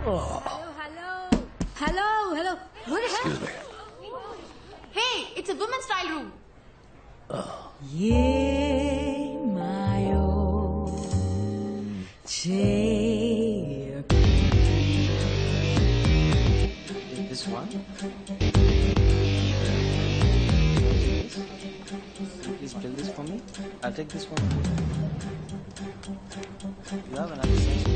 Hello. What the hell? Excuse me. Hey, it's a women's style room. Yeah, my old chair. This one? Please fill this for me. I'll take this one. You have another size?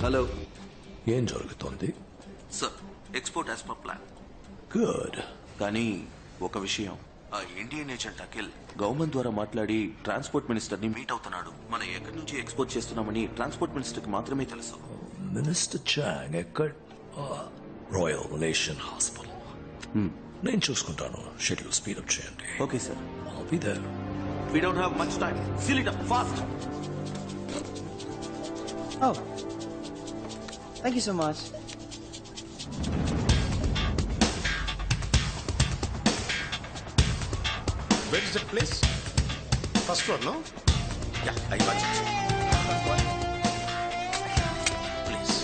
Hello ఏం జరుగుతోంది? Sir, export as per plan. Good. కానీ ఒక విషయం, ఆ Indian agent Akhil government ద్వారా మాట్లాడి transport minister ని meet అవుతున్నాడు. మనం ఎక్కడి నుంచి ఎక్స్పోర్ట్ చేస్తున్నామని ట్రాన్స్పోర్ట్ మినిస్టర్ కి మాత్రమే తెలుసు. మినిస్టర్ చాంగ్ ఎక్కడ? Royal nation hospital. నేను చూసుకుంటాను. షెడ్యూల్ స్పీడప్ చేయండి. Okay sir. I'll be there. We don't have much time. Seal it up fast. Oh. Thank you so much. Where is that place? First floor, no? Yeah, I got it. Please.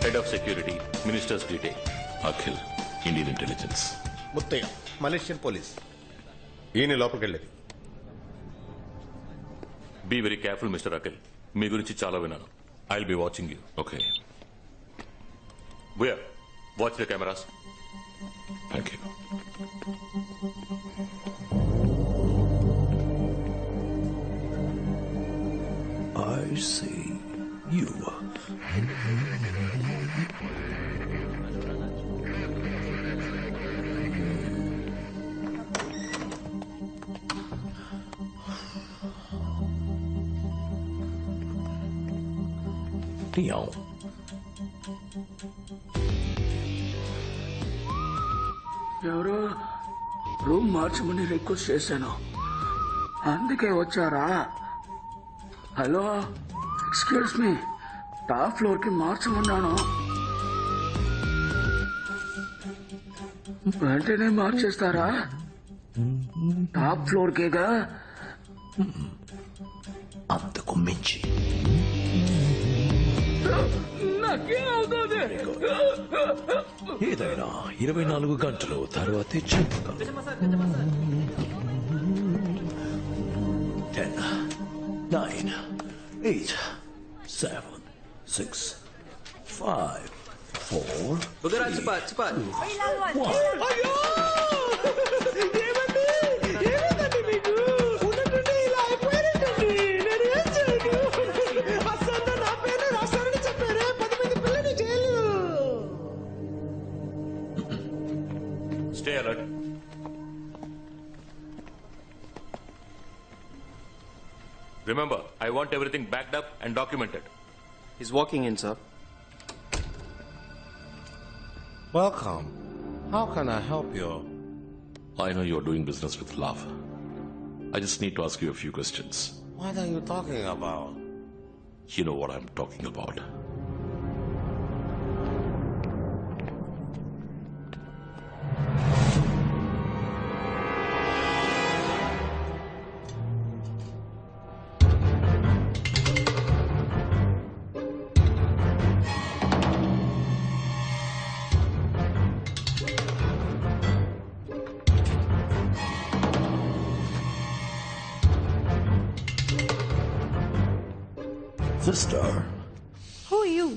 Head of Security, Minister's Detail. Akhil, Indian intelligence. Muthaiah, Malaysian police. ఈయన లోపలికి వెళ్ళేది. Be very careful, Mr. Akhil. మీ గురించి చాలా విన్నాను. I'll be watching you. Okay, Where? Watch the cameras. Thank you. I see you. Dion. ఎవరు room మార్చమని request చేశాను, అందుకే వచ్చారా? Hello, excuse me, top floor కి మార్చమన్నాను. వెంటనే మార్చేస్తారా? Top floor కేగా. అంతకు మించి. ఏదైనా 24 గంటలు తర్వాతే చెప్తాను. 10, 9, 8, 7, 6, 5, 4, 3, 2, 1. Stay alert. Remember, I want everything backed up and documented. He's walking in, sir. Welcome. How can I help you? I know you're doing business with love. I just need to ask you a few questions. What are you talking about? You know what I'm talking about. Sister. Who are you?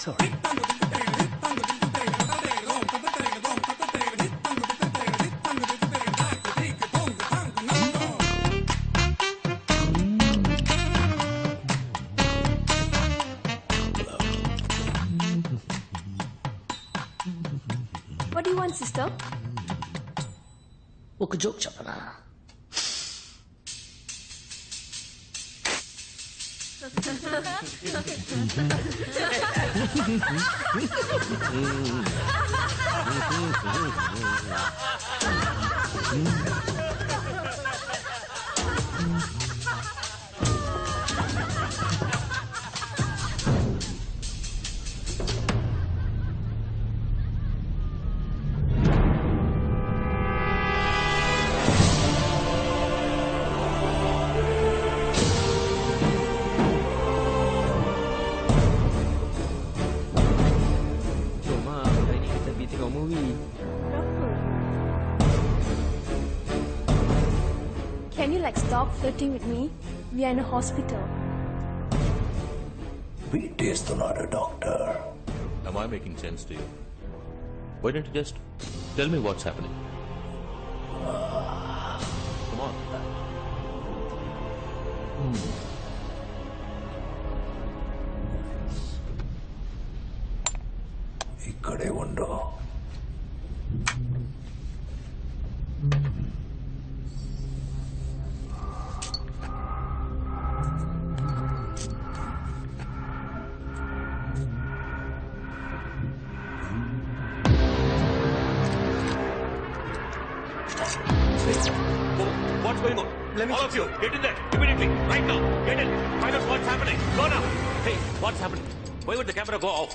Sorry. What do you want, sister? ఒక joke చెప్పనా? Can you stop flirting with me? We are in a hospital. పీటేస్తున్నాడు doctor. Am I making sense to you? Why don't you just tell me what's happening? Come on. ఇక్కడే ఉండు. What's going on? All of you, get in there immediately, right now. Get in. Find out what's happening. Go now. Hey, what's happening? Why would the camera go off?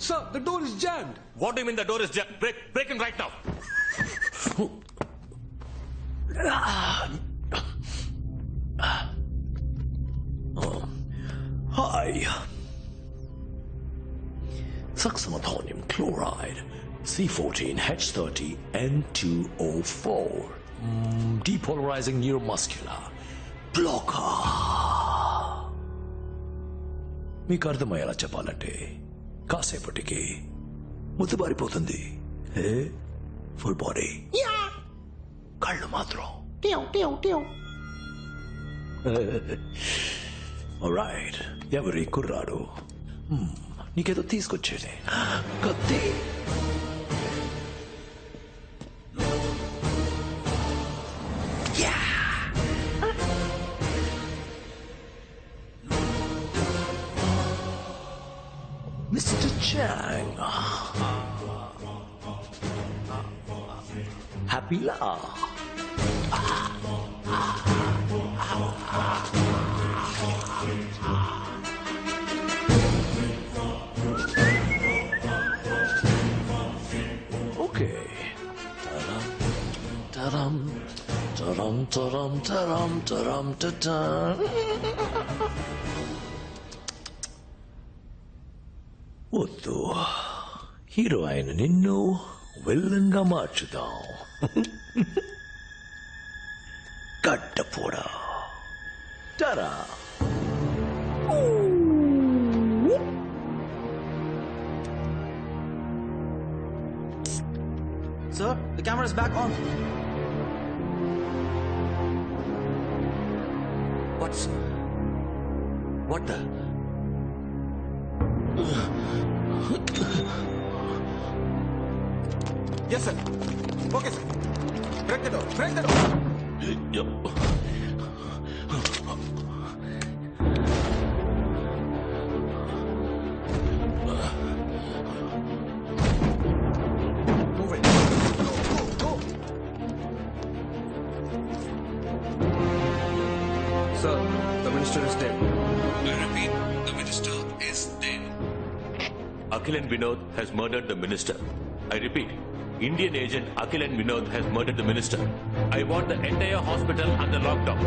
Sir, the door is jammed. What do you mean the door is jammed? Break in right now. Hi. Succinylthonium chloride, C14H30N2O4. Depolarizing neuromuscular blocker. మీకు అర్థమయ్యేలా చెప్పాలంటే కాసేపటికి ముద్దుబారిపోతుంది. Full body, కళ్ళు మాత్రం right. ఎవరి కుర్రాడు? నీకేదో తీసుకొచ్చేది. కత్తి. Mr. Chang. Happy La. Okay. Ta-dum, ta-dum, ta-dum, ta-dum, ta-dum, ta-dum. వద్దు, హీరో అయిన నిన్ను విలన్ గా మార్చుదాం. గడ్డపోడా. టరా. Sir, the camera is back on. What the? Yes, sir. Okay, sir. Break the door. Break the door. Move it. Go. Sir, the minister is dead. I repeat, the minister is dead. Akhilan Vinod has murdered the minister. I repeat, Indian agent Akhilan Vinod has murdered the minister. I want the entire hospital under lockdown.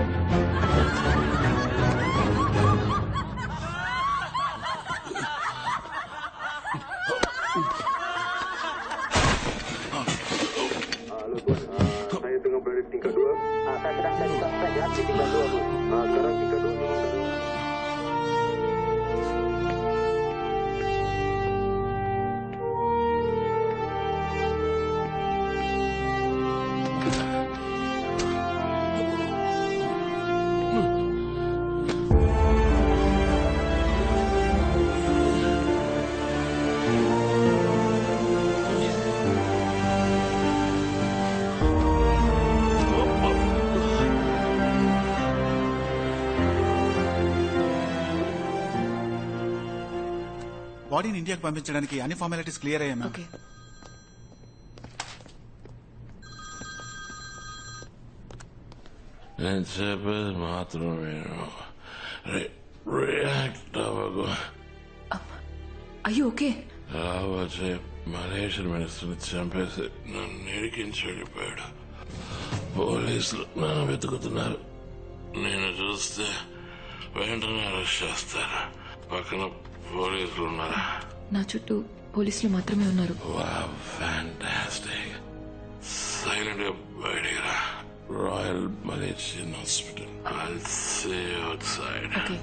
బాడీని ఇండియాకి పంపించడానికి అన్ని formalities clear అయ్యా ma'am. Okay. నేను చెప్పేది మాత్రం react అవ్వకు. అయ్యో ఓకే. రావచ్చే మలేషియన్ మినిస్టర్ని చంపేసి నన్ను ఇరికించి వెళ్ళిపోయాడు. పోలీసులు నన్ను వెతుకుతున్నారు. నేను చూస్తే వెంటనే అరెస్ట్ చేస్తారు. పక్కన పోలీసులు ఉన్నారా? నా చుట్టూ పోలీసులు మాత్రమే ఉన్నారు. ఫ్యాంటాస్టిక్. సైలెంట్ గా బయటికి రా. Royal Malaysian hospital. I'll see you outside. Okay.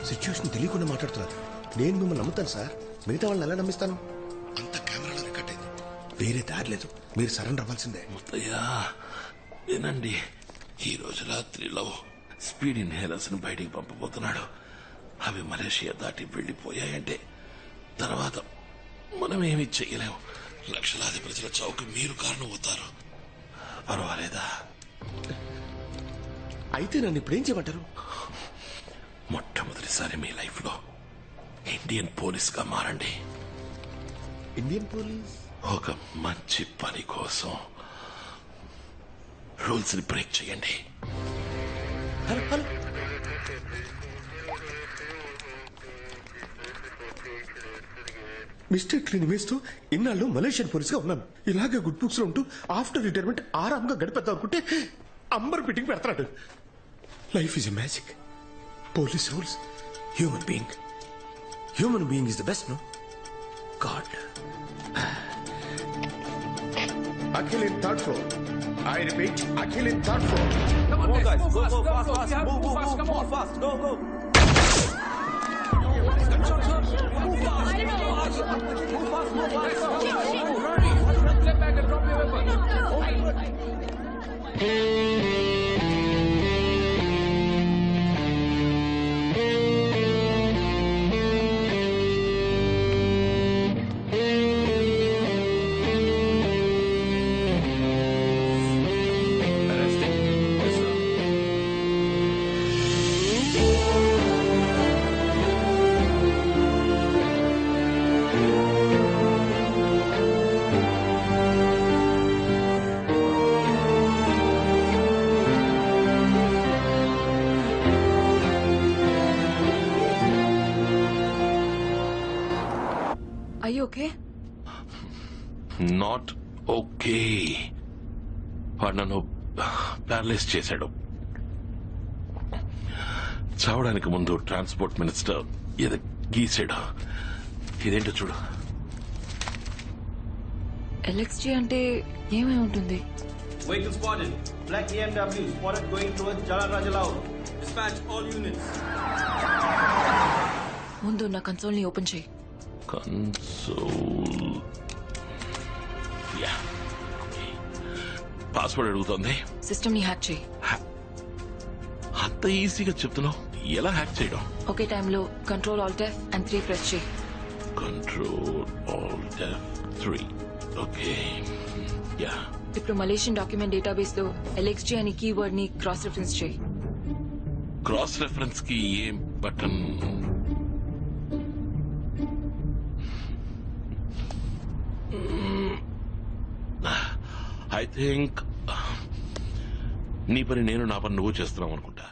Situation తెలియకుండా మాట్లాడుతున్నారు. నేను మిమ్మల్ని నమ్ముతాను సార్, మిగతా వాళ్ళని ఎలా నమ్మిస్తాను? అంత కెమెరాలో రికార్డ్ అయింది. వేరే దారి లేదు, మీరు సరెండర్ అవ్వాల్సిందే. ముత్తయ్యా వినండి, ఈ రోజు రాత్రిలో స్పీడ్ ఇన్హేలర్స్ ని బయటికి పంపబోతున్నాడు. అవి మలేషియా దాటి వెళ్లిపోయాయంటే తర్వాత మనం ఏమీ చెయ్యలేము. లక్షలాది ప్రజల చౌక మీరు కారణం అవుతారు. పర్వాలేదా? అయితే నన్ను ఇప్పుడు ఏం చేయమంటారు? మొట్టమొదటిసారి మీ లైఫ్ లో ఇండియన్ పోలీస్ గా మారండి. Indian police? ఒక మంచి పని కోసం రూల్స్ ని బ్రేక్ చేయండి. హలో హలో, మిస్టేక్ లేని వేస్తూ ఇన్నాళ్ళు మలేషియన్ పోలీస్ గా ఉన్నాను. ఇలాగే గుడ్ బుక్స్ లో ఉంటూ ఆఫ్టర్ రిటైర్మెంట్ ఆరాంగా గడిపేద్దాం అనుకుంటే అంబర్ పిటింగ్ పెడతాడు. Life is a magic. Police rules, human being. Human being is the best, no god. Akhil in third floor. I repeat, Akhil in third floor. Come on, guys. Go fast. Move fast. Go. Step back and drop your weapon. Are you okay? Not okay. వాడు నన్ను paralyse చేశాడు. చావడానికి ముందు transport minister ఏదో గీసాడు. ఇదేంటో చూడు. LXG అంటే ఏమై ఉంటుంది? Vehicle spotted. Black BMW spotted going towards Jalan Raja Lau. Dispatch all units. ముందు నా కన్సోల్ ని ఓపెన్ చేయి. కన్సోల్. యా, పాస్వర్డ్ అడుగుతోంది. సిస్టమ్ ని హ్యాక్ చేయి. అంత ఈజీగా చెప్తున్నావు, ఎలా హ్యాక్ చేయడం? ఒకే టైంలో control alt F and 3 press చేయి. Control alt F3. Okay, yeah. ఇప్పుడు మలేషియన్ డాక్యుమెంట్ డేటాబేస్ లో LXG అనే కీవర్డ్ ని క్రాస్ రెఫరెన్స్ చేయి. క్రాస్ రెఫరెన్స్ కి ఏం బటన్? ఐ థింక్ నీ పని నేను, నా పని నువ్వు చేస్తున్నావు అనుకుంటా.